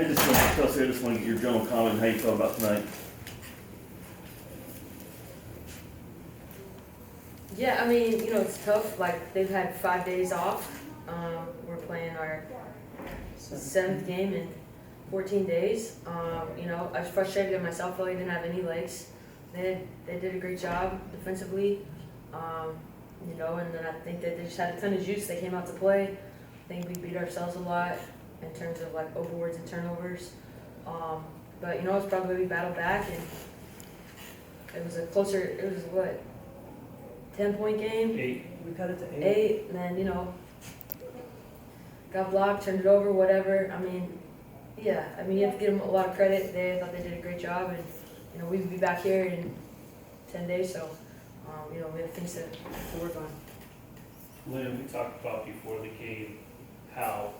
Kelsey, I just want to get your general comment, how you felt about tonight. Yeah, I mean, it's tough. Like, they've had 5 days off. We're playing our 7th game in 14 days. I was frustrated at myself. I felt like I didn't have any legs. They did a great job defensively. And then I think that they just had a ton of juice. They came out to play. I think we beat ourselves a lot in terms of like overboards and turnovers. But it's probably we battled back, and it was what, 10-point game? 8. We cut it to 8. 8, and then, got blocked, turned it over, whatever. You have to give them a lot of credit. I thought they did a great job, and we'll be back here in 10 days, so, we have things to work on. Lynn, we talked about before the game how,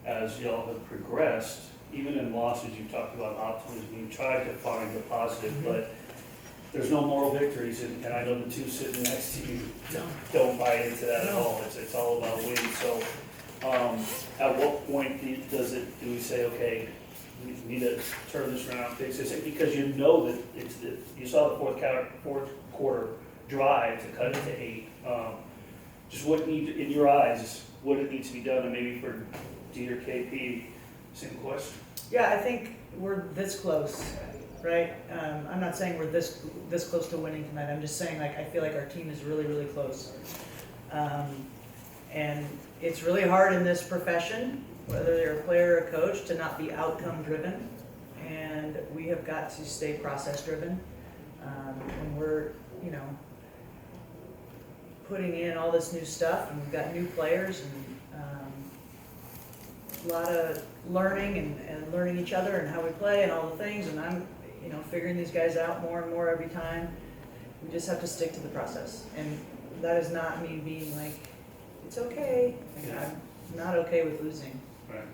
as y'all have progressed, even in losses, you talked about optimism, you tried to find the positive, but there's no moral victories, and I know the two sitting next to you don't buy into that at all. It's all about wins. So, at what point do we say, okay, we need to turn this around, fix this? Because you know that you saw the fourth quarter drive to cut it to 8. Just what in your eyes, what it needs to be done, and maybe for D or KP, same question. Yeah, I think we're this close, right? I'm not saying we're this close to winning tonight. I'm just saying, like, I feel like our team is really, really close. And it's really hard in this profession, whether you're a player or a coach, to not be outcome driven. And we have got to stay process driven. When we're, putting in all this new stuff, and we've got new players, and a lot of learning and learning each other and how we play and all the things, and I'm figuring these guys out more and more every time. We just have to stick to the process, and that is not me being like, it's okay. Like, I'm not okay with losing. Right.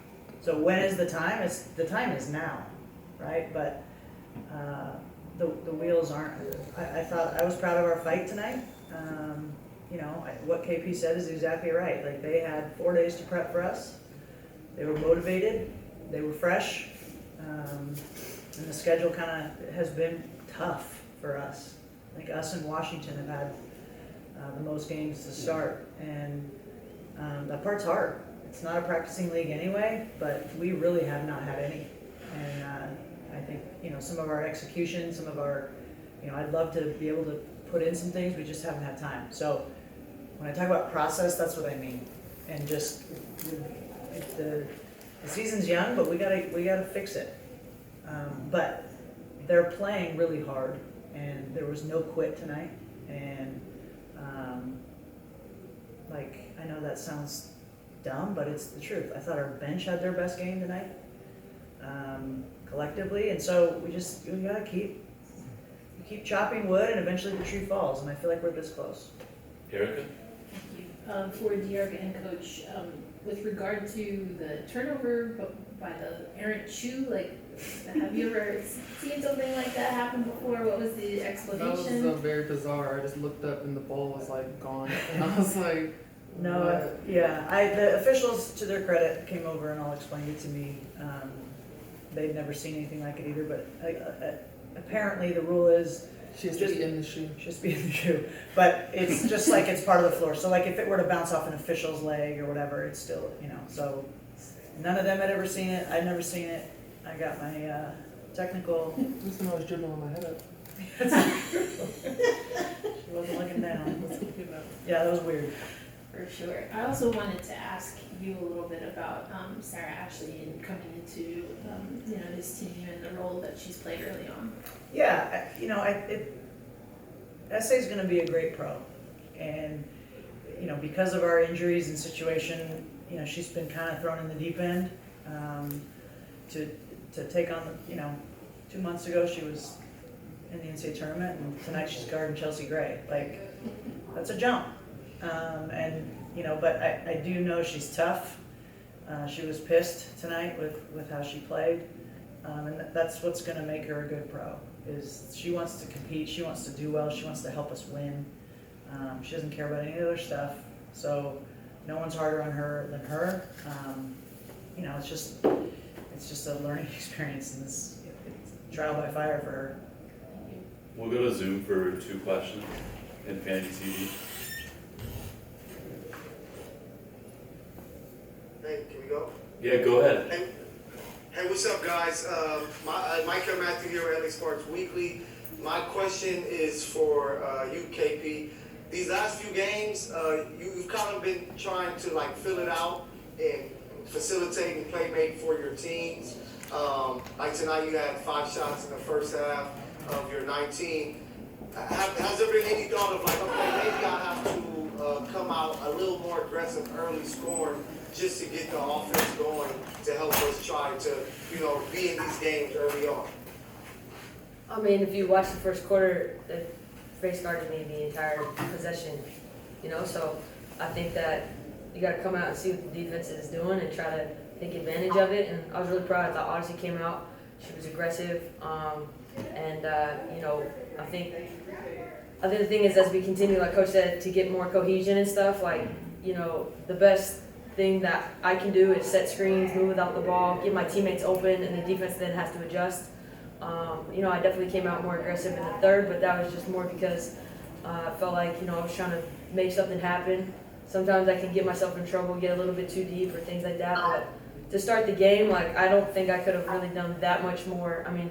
So when is the time? The time is now, right? But the wheels aren't. I thought I was proud of our fight tonight. What KP said is exactly right. Like, they had 4 days to prep for us. They were motivated. They were fresh. And the schedule kind of has been tough for us. Like, us and Washington have had the most games to start, and that part's hard. It's not a practicing league anyway, but we really have not had any. And I think some of our execution, some of our I'd love to be able to put in some things. We just haven't had time. So when I talk about process, that's what I mean. And just the season's young, but we gotta fix it. But they're playing really hard, and there was no quit tonight. And I know that sounds dumb, but it's the truth. I thought our bench had their best game tonight, collectively, and so we gotta keep chopping wood, and eventually the tree falls. And I feel like we're this close. Dearica? Thank you. For Dearica and Coach, with regard to the turnover by the errant shoe, have you ever seen something like that happen before? What was the explanation? That was very bizarre. I just looked up and the ball was gone, and I was like, No, what? the officials, to their credit, came over and all explained it to me. They'd never seen anything like it either, but apparently the rule is She has to be in the shoe. just be in the shoe. But it's just like it's part of the floor. So if it were to bounce off an official's leg or whatever, it's still, so none of them had ever seen it. I'd never seen it. I got my technical. Just when I was dribbling on my head up. She wasn't looking down. Yeah, that was weird. For sure. I also wanted to ask you a little bit about Sarah Ashley and coming into this team and the role that she's played early on. Yeah, SA is going to be a great pro, and because of our injuries and situation, she's been kind of thrown in the deep end. To take on 2 months ago she was in the NCAA tournament, and tonight she's guarding Chelsea Gray. That's a jump. But I do know she's tough. She was pissed tonight with how she played. And that's what's going to make her a good pro, is she wants to compete, she wants to do well, she wants to help us win. She doesn't care about any other stuff. So no one's harder on her than her. it's just a learning experience and it's trial by fire for her. We'll go to Zoom for 2 questions in Fantasy TV. Hey, can we go? Yeah, go ahead. Hey, what's up, guys? Michael Matthew here at LA Sports Weekly. My question is for you, KP. These last few games, you've kind of been trying to like fill it out and facilitate and playmate for your teams. Like tonight, you had 5 shots in the first half of your 19. Has there been any thought of like, okay, maybe I have to come out a little more aggressive early scoring just to get the offense going to help us try to, be in these games early on? I mean, if you watch the first quarter, the face guarded me the entire possession, so I think that you got to come out and see what the defense is doing and try to take advantage of it. And I was really proud. I thought Odyssey came out. She was aggressive. I think the thing is, as we continue, like Coach said, to get more cohesion and stuff, the best thing that I can do is set screens, move without the ball, get my teammates open, and the defense then has to adjust. I definitely came out more aggressive in the third, but that was just more because I felt like, I was trying to make something happen. Sometimes I can get myself in trouble, get a little bit too deep or things like that, but to start the game, I don't think I could have really done that much more. I mean,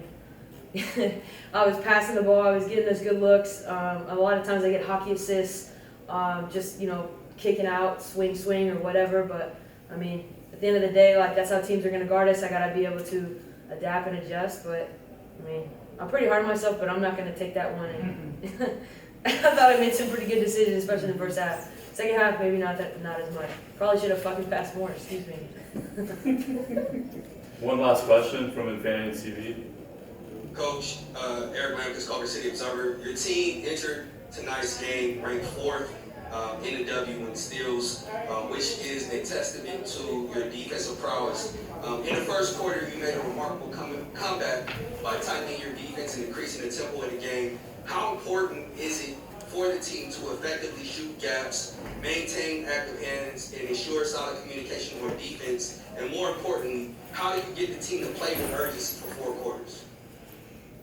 I was passing the ball, I was getting those good looks. A lot of times I get hockey assists, just, kicking out, swing or whatever, but I mean, at the end of the day, that's how teams are going to guard us. I got to be able to adapt and adjust, but I mean, I'm pretty hard on myself, but I'm not going to take that one. And I thought I made some pretty good decisions, especially in the first half. Second half, maybe not as much. Probably should have fucking passed more, excuse me. One last question from Fantasy TV. Coach, Eric Lamkus, Culver City Observer. Your team entered tonight's game ranked 4th in the W in steals, which is a testament to your defensive prowess. In the first quarter, you made a remarkable comeback by tightening your defense and increasing the tempo of the game. How important is it for the team to effectively shoot gaps, maintain active hands, and ensure solid communication on defense? And more importantly, how do you get the team to play with urgency for 4 quarters?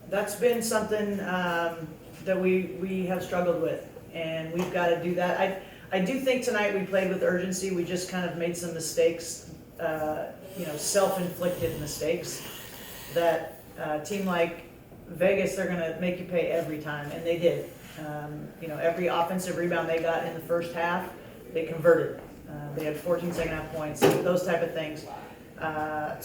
That's been something that we have struggled with, and we've got to do that. I do think tonight we played with urgency. We just kind of made some mistakes, self-inflicted mistakes that a team like Vegas, they're going to make you pay every time, and they did. Every offensive rebound they got in the first half, they converted. They had 14 second half points, those type of things. To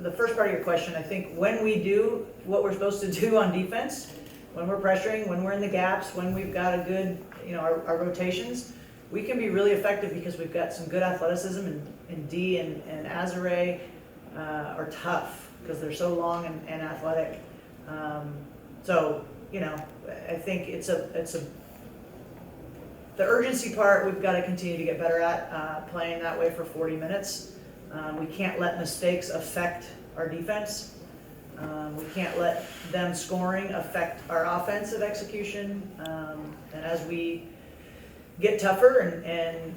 the first part of your question, I think when we do what we're supposed to do on defense, when we're pressuring, when we're in the gaps, when we've got a good, our rotations, we can be really effective because we've got some good athleticism, and D and Azare are tough because they're so long and athletic. I think the urgency part we've got to continue to get better at, playing that way for 40 minutes. We can't let mistakes affect our defense. We can't let them scoring affect our offensive execution. And as we get tougher and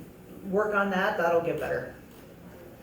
work on that, that'll get better.